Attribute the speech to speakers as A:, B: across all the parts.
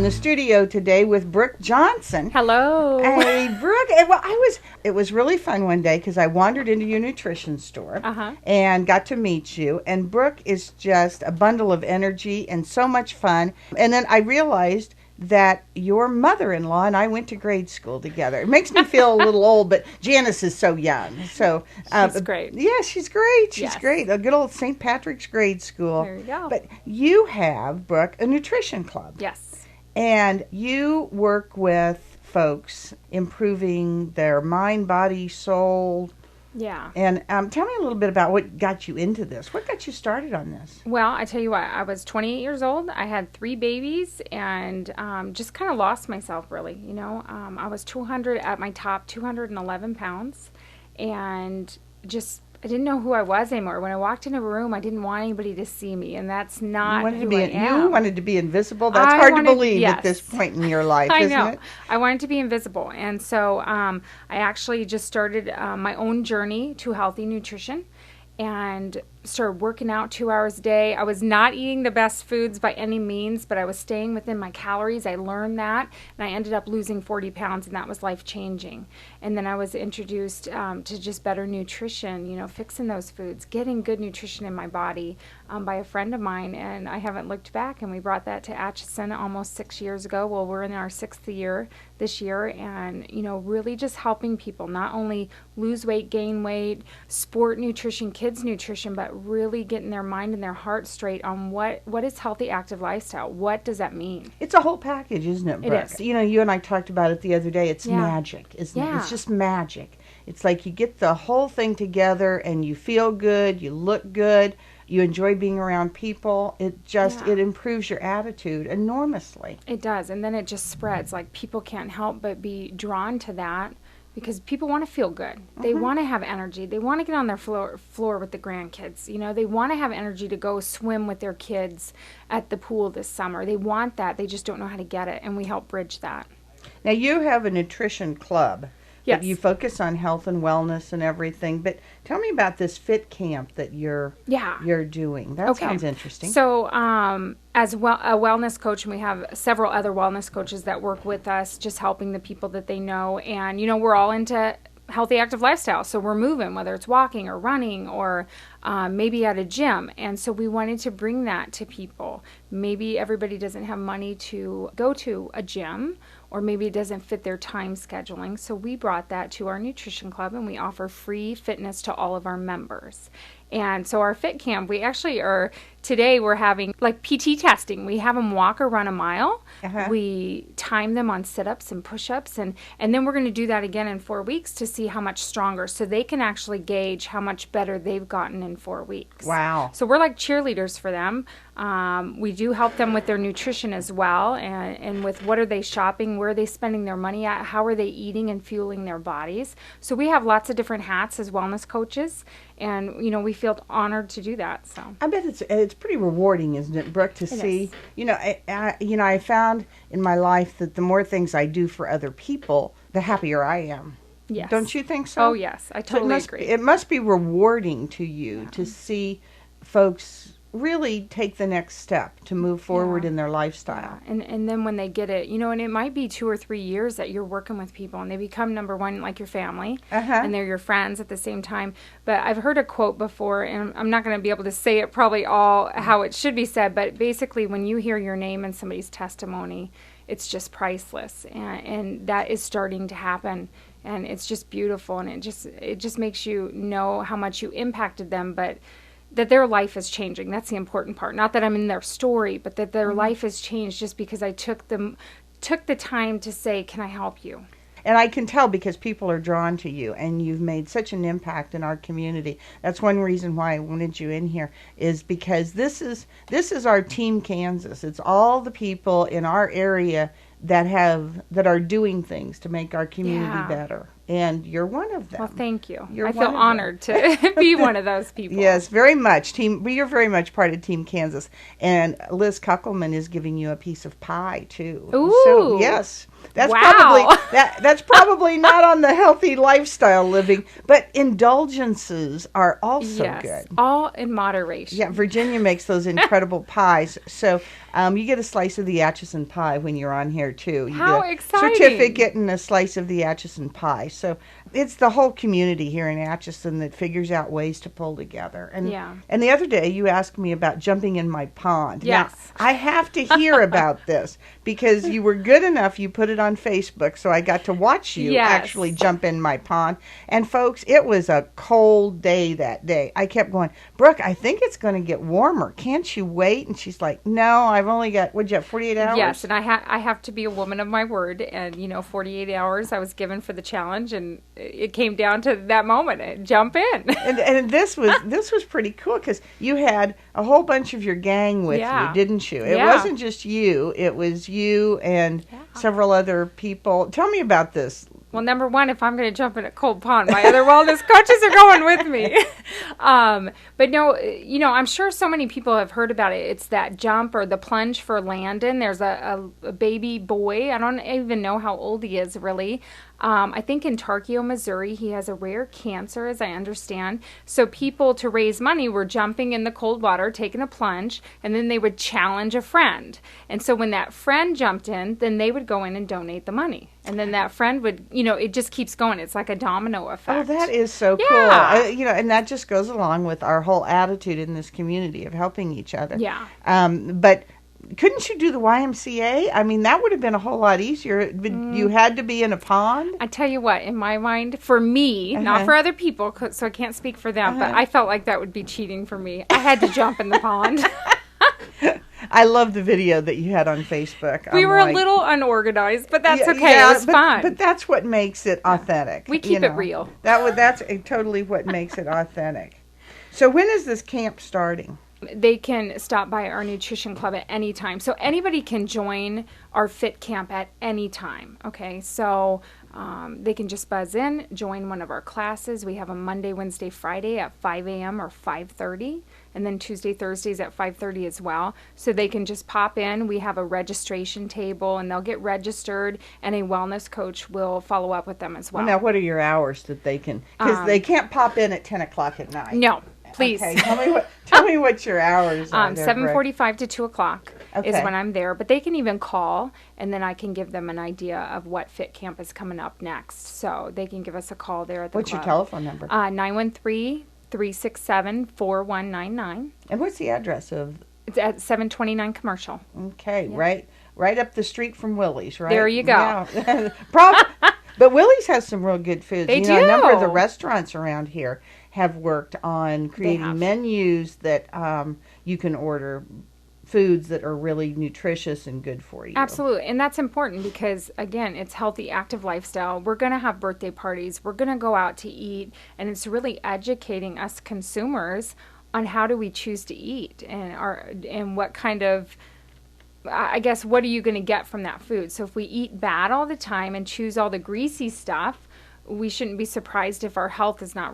A: the studio today with Brooke Johnson.
B: Hello.
A: Hey, Brooke. Well, it was really fun one day because I wandered into your nutrition store and got to meet you. And Brooke is just a bundle of energy and so much fun. And then I realized that your mother-in-law and I went to grade school together. It makes me feel a little old, but Janice is so young. So
B: she's great.
A: Yeah, she's great. She's
B: Yes.
A: great. A good old St. Patrick's grade school.
B: There you go.
A: But you have, Brooke, a nutrition club.
B: Yes.
A: And you work with folks improving their mind, body, soul.
B: Yeah.
A: And tell me a little bit about what got you into this. What got you started on this?
B: Well, I tell you what, I was 28 years old. I had 3 babies and just kind of lost myself, really. You know, I was 200 at my top, 211 pounds. And just, I didn't know who I was anymore. When I walked into a room, I didn't want anybody to see me. And that's not who I am.
A: You wanted to be invisible? That's hard to believe at this point in your life, isn't it?
B: I wanted to be invisible. And so I actually just started my own journey to healthy nutrition and started working out 2 hours a day. I was not eating the best foods by any means, but I was staying within my calories. I learned that, and I ended up losing 40 pounds, and that was life-changing. And then I was introduced to just better nutrition, you know, fixing those foods, getting good nutrition in my body by a friend of mine, and I haven't looked back, and we brought that to Atchison almost 6 years ago. Well, we're in our 6th year this year, and, you know, really just helping people not only lose weight, gain weight, sport nutrition, kids nutrition, but really getting their mind and their heart straight on what is healthy, active lifestyle. What does that mean?
A: It's a whole package, isn't it, Brooke?
B: It is.
A: You know, you and I talked about it the other day. It's magic, isn't it? It's just magic. It's like you get the whole thing together and you feel good, you look good, you enjoy being around people. It just, it improves your attitude enormously.
B: It does. And then it just spreads. Like, people can't help but be drawn to that. Because people want to feel good. They want to have energy. They want to get on their floor with the grandkids. You know, they want to have energy to go swim with their kids at the pool this summer. They want that. They just don't know how to get it, and we help bridge that.
A: Now, you have a nutrition club.
B: Yes.
A: You focus on health and wellness and everything. But tell me about this fit camp that you're doing. That sounds interesting.
B: So, as well, a wellness coach, and we have several other wellness coaches that work with us, just helping the people that they know. And, you know, we're all into healthy, active lifestyle. So we're moving, whether it's walking or running or maybe at a gym. And so we wanted to bring that to people. Maybe everybody doesn't have money to go to a gym, or maybe it doesn't fit their time scheduling. So we brought that to our nutrition club, and we offer free fitness to all of our members. And so our fit camp, we actually today we're having like PT testing. We have them walk or run a mile. We time them on sit-ups and push-ups, and then we're going to do that again in 4 weeks to see how much stronger, so they can actually gauge how much better they've gotten in 4 weeks.
A: Wow.
B: So we're like cheerleaders for them. We do help them with their nutrition as well, and with what are they shopping, where are they spending their money at, how are they eating and fueling their bodies. So we have lots of different hats as wellness coaches, and, you know, we feel honored to do that. So
A: I bet it's pretty rewarding, isn't it, Brooke, to see. You know, I found in my life that the more things I do for other people, the happier I am.
B: Yes.
A: Don't you think so?
B: Oh, yes. I totally agree.
A: It must be rewarding to you to see folks really take the next step to move forward in their lifestyle.
B: And then when they get it, you know, and it might be 2 or 3 years that you're working with people and they become number one, like your family, and they're your friends at the same time. But I've heard a quote before, and I'm not going to be able to say it probably all how it should be said, but basically when you hear your name in somebody's testimony, it's just priceless, and that is starting to happen. And it's just beautiful, and it just makes you know how much you impacted them, but that their life is changing. That's the important part. Not that I'm in their story, but that their life has changed just because I took the time to say, can I help you?
A: And I can tell because people are drawn to you, and you've made such an impact in our community. That's one reason why I wanted you in here, is because this is our Team Kansas. It's all the people in our area that are doing things to make our community better. And you're one of them.
B: Well, thank you.
A: I
B: feel honored to be one of those people.
A: Yes, very much. You're very much part of Team Kansas. And Liz Kuckelman is giving you a piece of pie, too.
B: Ooh.
A: So, yes. That's
B: wow.
A: that's probably not on the healthy lifestyle living, but indulgences are also
B: yes,
A: good.
B: all in moderation.
A: Yeah, Virginia makes those incredible pies. So you get a slice of the Atchison pie when you're on here too. You
B: How
A: get a
B: exciting.
A: certificate and a slice of the Atchison pie. So it's the whole community here in Atchison that figures out ways to pull together. And the other day you asked me about jumping in my pond.
B: Yes.
A: Now, I have to hear about this because you were good enough. You put it on Facebook, so I got to watch you actually jump in my pond. And folks, it was a cold day that day. I kept going, Brooke, I think it's going to get warmer. Can't you wait? And she's like, no, I've only got, what'd you have, 48 hours?
B: Yes, and I have to be a woman of my word. And, 48 hours I was given for the challenge, and it came down to that moment. Jump in.
A: And this was pretty cool because you had a whole bunch of your gang with you, didn't you? It wasn't just you. It was you and several other people. Tell me about this.
B: Well, number one, if I'm going to jump in a cold pond, my other wellness coaches are going with me. But no, I'm sure so many people have heard about it. It's that jump or the plunge for Landon. There's a baby boy. I don't even know how old he is, really. I think in Tarkio, Missouri, he has a rare cancer, as I understand. So people, to raise money, were jumping in the cold water, taking a plunge, and then they would challenge a friend. And so when that friend jumped in, then they would go in and donate the money. And then that friend would, it just keeps going. It's like a domino effect.
A: Oh, that is so cool. And that just goes along with our whole attitude in this community of helping each other.
B: Yeah.
A: But couldn't you do the YMCA? I mean, that would have been a whole lot easier. You had to be in a pond?
B: I tell you what, in my mind, for me, not for other people, so I can't speak for them, but I felt like that would be cheating for me. I had to jump in the pond.
A: I love the video that you had on Facebook.
B: We were a little unorganized, but that's okay. It was fun.
A: But that's what makes it authentic.
B: We keep it real.
A: That's totally what makes it authentic. So when is this camp starting?
B: They can stop by our nutrition club at any time. So anybody can join our fit camp at any time. Okay, so they can just buzz in, join one of our classes. We have a Monday, Wednesday, Friday at 5 a.m. or 5:30, and then Tuesday, Thursdays at 5:30 as well. So they can just pop in. We have a registration table, and they'll get registered, and a wellness coach will follow up with them as well.
A: Now, what are your hours that they can? Because they can't pop in at 10 o'clock at night.
B: No. Please.
A: Okay, tell me what your hours are.
B: 7:45 to 2 o'clock is when I'm there. But they can even call, and then I can give them an idea of what fit camp is coming up next. So they can give us a call there at the
A: What's
B: club.
A: Your telephone number?
B: 913-367-4199.
A: And what's the address of?
B: It's at 729 Commercial.
A: Okay, right up the street from Willie's, right?
B: There you go.
A: Yeah. But Willie's has some real good foods.
B: They do.
A: A number of the restaurants around here have worked on creating menus that you can order foods that are really nutritious and good for you.
B: Absolutely. And that's important because, again, it's healthy, active lifestyle. We're going to have birthday parties. We're going to go out to eat. And it's really educating us consumers on how do we choose to eat and what kind of, I guess, what are you going to get from that food? So if we eat bad all the time and choose all the greasy stuff, we shouldn't be surprised if our health is not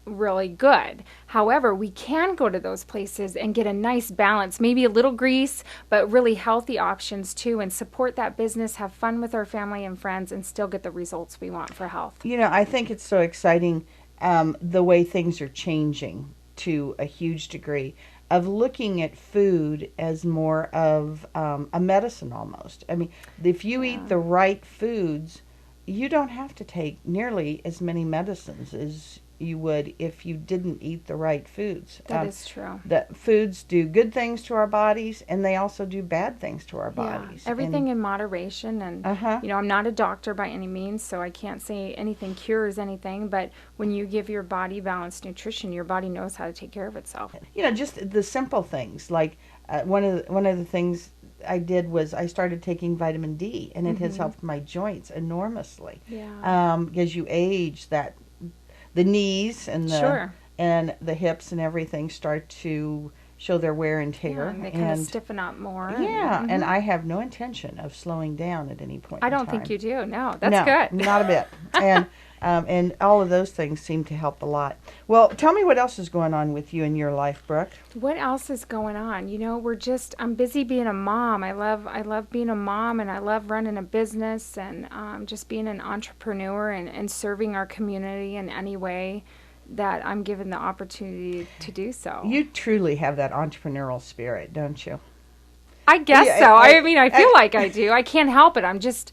B: really good. However, we can go to those places and get a nice balance, maybe a little grease, but really healthy options too, and support that business, have fun with our family and friends, and still get the results we want for health.
A: I think it's so exciting the way things are changing to a huge degree, of looking at food as more of a medicine almost. I mean, if you eat the right foods, you don't have to take nearly as many medicines as you would if you didn't eat the right foods.
B: That is true.
A: The foods do good things to our bodies, and they also do bad things to our bodies.
B: Everything in moderation. And I'm not a doctor by any means, so I can't say anything cures anything. But when you give your body balanced nutrition, your body knows how to take care of itself.
A: Just the simple things. Like one of the things I did was I started taking vitamin D, and it has helped my joints enormously.
B: Yeah.
A: As you age, the knees and the hips and everything start to show their wear and tear.
B: And they kind of stiffen up more.
A: Yeah, and I have no intention of slowing down at any point
B: I don't think you do. No, that's good.
A: Not a bit. And And all of those things seem to help a lot. Well, tell me what else is going on with you in your life, Brooke.
B: What else is going on? I'm busy being a mom. I love being a mom, and I love running a business, and just being an entrepreneur, and serving our community in any way that I'm given the opportunity to do so.
A: You truly have that entrepreneurial spirit, don't you?
B: I guess so. I mean, I feel like I do. I can't help it. I'm just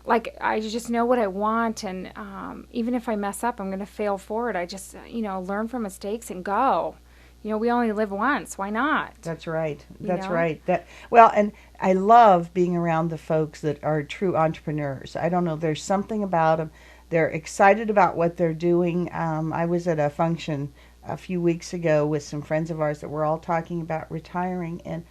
B: I just know what I want, and even if I mess up, I'm going to fail forward. I just, learn from mistakes and go. We only live once. Why not?
A: That's right. That's right. And I love being around the folks that are true entrepreneurs. I don't know. There's something about them. They're excited about what they're doing. I was at a function a few weeks ago with some friends of ours that were all talking about retiring, and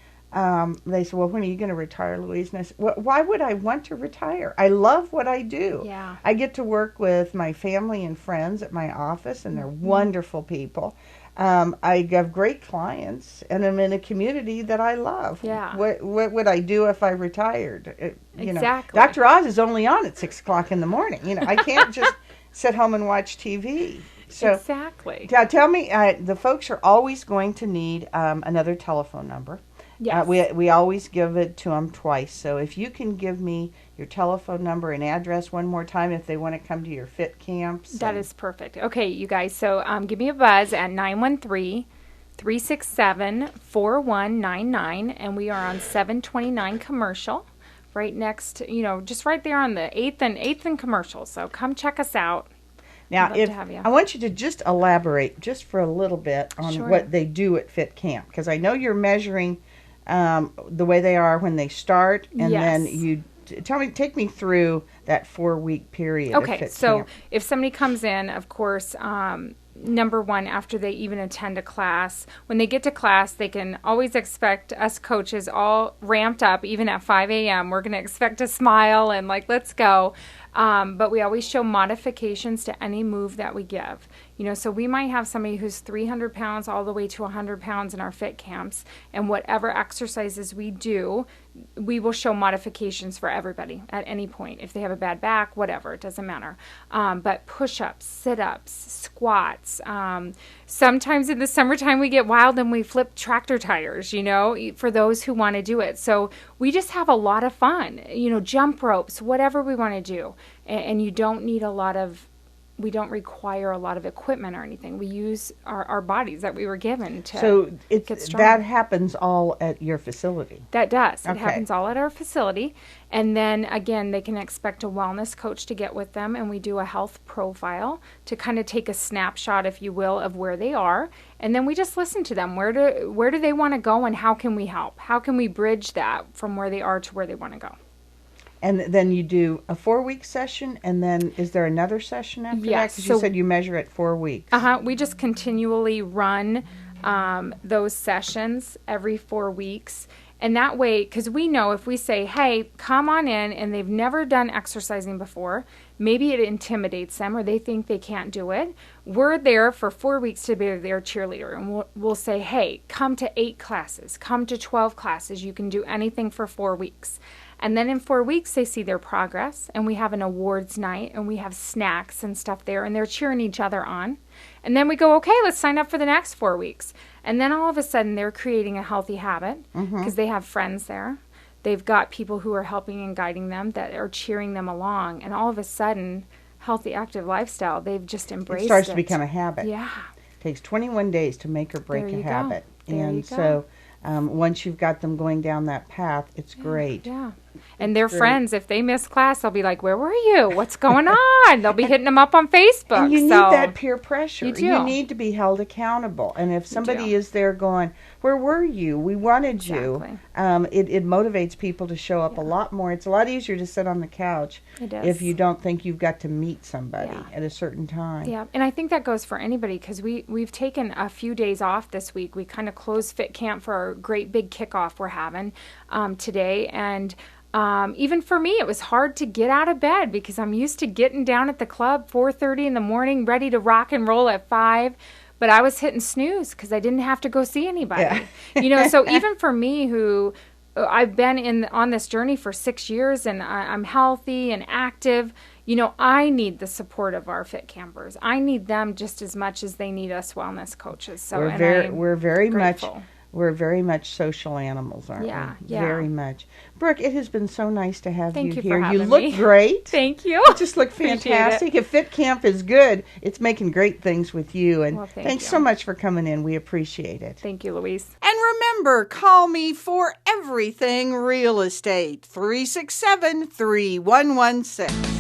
A: they said, well, when are you going to retire, Louise? And I said, well, why would I want to retire? I love what I do.
B: Yeah.
A: I get to work with my family and friends at my office, and they're wonderful people. I have great clients, and I'm in a community that I love.
B: Yeah.
A: What would I do if I retired?
B: Exactly.
A: Dr. Oz is only on at 6 o'clock in the morning. I can't just sit home and watch TV. So,
B: exactly.
A: Tell me, the folks are always going to need another telephone number.
B: Yes.
A: We always give it to them twice. So if you can give me your telephone number and address one more time if they want to come to your fit camps.
B: That is perfect. Okay, you guys. So give me a buzz at 913-367-4199. And we are on 729 Commercial. Right next, just right there on the 8th and Commercial. So come check us out.
A: Now, I want you to just elaborate just for a little bit on what they do at Fit Camp, because I know you're measuring the way they are when they start, and then you take me through that 4-week period.
B: Okay, so if somebody comes in, of course, number one, after they even attend a class, when they get to class, they can always expect us coaches all ramped up, even at 5 a.m. We're going to expect a smile and let's go. But we always show modifications to any move that we give. So we might have somebody who's 300 pounds all the way to 100 pounds in our fit camps, and whatever exercises we do, we will show modifications for everybody at any point. If they have a bad back, whatever, it doesn't matter. But push-ups, sit-ups, squats. Sometimes in the summertime we get wild and we flip tractor tires, for those who want to do it. So we just have a lot of fun, jump ropes, whatever we want to do. And you don't need we don't require a lot of equipment or anything. We use our bodies that we were given to get strong.
A: That happens all at your facility?
B: That does. It happens all at our facility. And then, again, they can expect a wellness coach to get with them, and we do a health profile to kind of take a snapshot, if you will, of where they are. And then we just listen to them. Where do they want to go, and how can we help? How can we bridge that from where they are to where they want to go?
A: And then you do a 4-week session, and then is there another session after that? Because you said you measure at 4 weeks.
B: We just continually run those sessions every 4 weeks. And that way, because we know if we say, hey, come on in, and they've never done exercising before, maybe it intimidates them or they think they can't do it. We're there for 4 weeks to be their cheerleader. And we'll say, hey, come to 8 classes, come to 12 classes. You can do anything for 4 weeks. And then in 4 weeks, they see their progress, and we have an awards night, and we have snacks and stuff there, and they're cheering each other on. And then we go, okay, let's sign up for the next 4 weeks. And then all of a sudden, they're creating a healthy habit because they have friends there. They've got people who are helping and guiding them that are cheering them along. And all of a sudden, healthy, active lifestyle, they've just embraced it.
A: It starts to become a habit.
B: Yeah.
A: It takes 21 days to make or break a habit.
B: And so
A: once you've got them going down that path, it's great.
B: Yeah. And their friends, if they miss class, they'll be like, where were you? What's going on? They'll be hitting them up on Facebook.
A: And you need that peer pressure.
B: You do.
A: You need to be held accountable. And if somebody is there going, where were you? We wanted you. It motivates people to show up a lot more. It's a lot easier to sit on the couch if you don't think you've got to meet somebody at a certain time.
B: Yeah, and I think that goes for anybody because we've taken a few days off this week. We kind of closed Fit Camp for our great big kickoff we're having today. And even for me, it was hard to get out of bed because I'm used to getting down at the club 4:30 in the morning, ready to rock and roll at 5. But I was hitting snooze because I didn't have to go see anybody. Yeah. So even for me, who I've been on this journey for 6 years and I'm healthy and active, I need the support of our fit campers. I need them just as much as they need us wellness coaches. So
A: we're very much social animals, aren't we?
B: Yeah.
A: Very much. Brooke, it has been so nice to have
B: Thank you
A: here.
B: for having
A: You look
B: me.
A: great.
B: Thank you.
A: You just look fantastic. If Fit Camp is good, it's making great things with you. And thanks so much for coming in. We appreciate it.
B: Thank you, Louise.
A: And remember, call me for everything real estate. 367-3116.